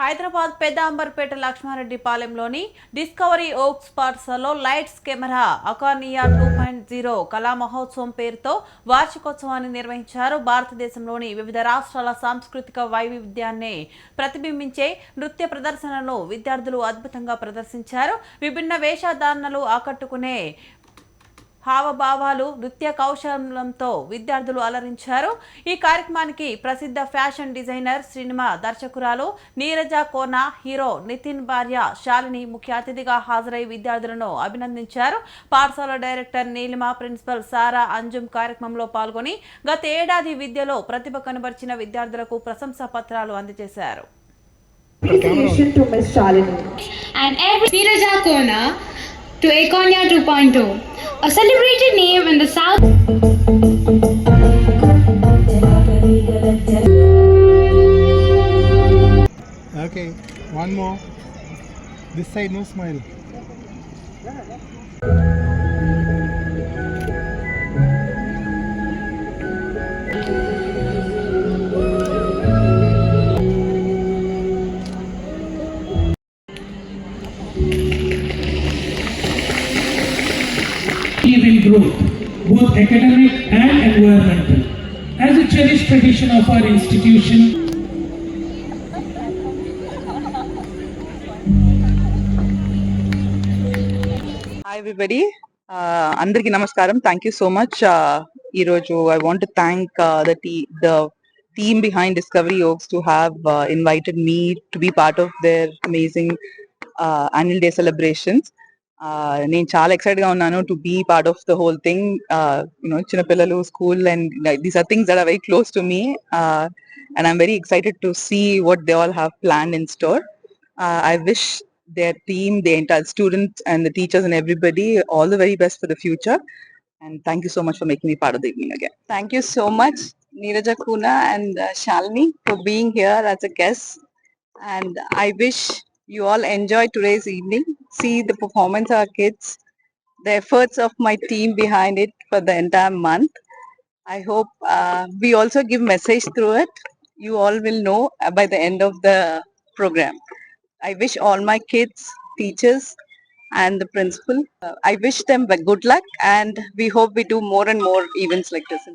హైదరాబాద్ పెద్ద అంబర్పేట లక్ష్మారెడ్డి పాలెంలోని డిస్కవరీ ఓక్స్ పాఠశాలలో lights camera అకార్నియా 2.0 కళా మహోత్సవం పేరుతో వార్షికోత్సవాన్ని నిర్వహించారు. భారతదేశంలోని వివిధ రాష్ట్రాల సాంస్కృతిక వైవిధ్యాన్ని ప్రతిబింబించే నృత్య ప్రదర్శనలను విద్యార్థులు అద్భుతంగా ప్రదర్శించారు. విభిన్న వేషధారణలు ఆకట్టుకునే హావభావాలు నృత్య కౌశలంతో విద్యార్థులు అలరించారు. ఈ కార్యక్రమానికి ప్రసిద్ధ ఫ్యాషన్ డిజైనర్ సినిమా దర్శకురాలు నీరజ కోన, హీరో నితిన్ భార్య శాలిని ముఖ్య అతిథిగా హాజరై విద్యార్థులను అభినందించారు. పాఠశాల డైరెక్టర్ నీలిమ, ప్రిన్సిపల్ సారా అంజుమ్ కార్యక్రమంలో పాల్గొని గత ఏడాది విద్యలో ప్రతిభ కనబర్చిన విద్యార్థులకు ప్రశంసా పత్రాలు అందజేశారు. To Miss Shalini and every Neeraja Kona to Akonya 2.0, a celebrated name in the South. Okay, one more. This side, no smile. Will growth, both academic and environmental. As a cherished tradition of our institution, Hi everybody, అందరికి నమస్కారం. Thank you so much. ఈరోజు I want to thank the team behind Discovery Oaks to have invited me to be part of their amazing annual day celebrations. నేను చాలా excited గా ఉన్నాను to be part of the whole thing. చిన్నపిల్లలు, school, and these are things that are very close to me, and I'm very excited to see what they all have planned in store. I wish their team, the entire students and the teachers and everybody all the very best for the future. And thank you so much for making me part of the evening again. Thank you so much, Neeraja Kuna and Shalini, for being here as a guest. And I wish you all enjoy today's evening. See the performance of our kids, the efforts of my team behind it for the entire month. I hope we also give message through it. You all will know by the end of the program. I wish all my kids, teachers, and the principal, I wish them good luck, and we hope we do more and more events like this.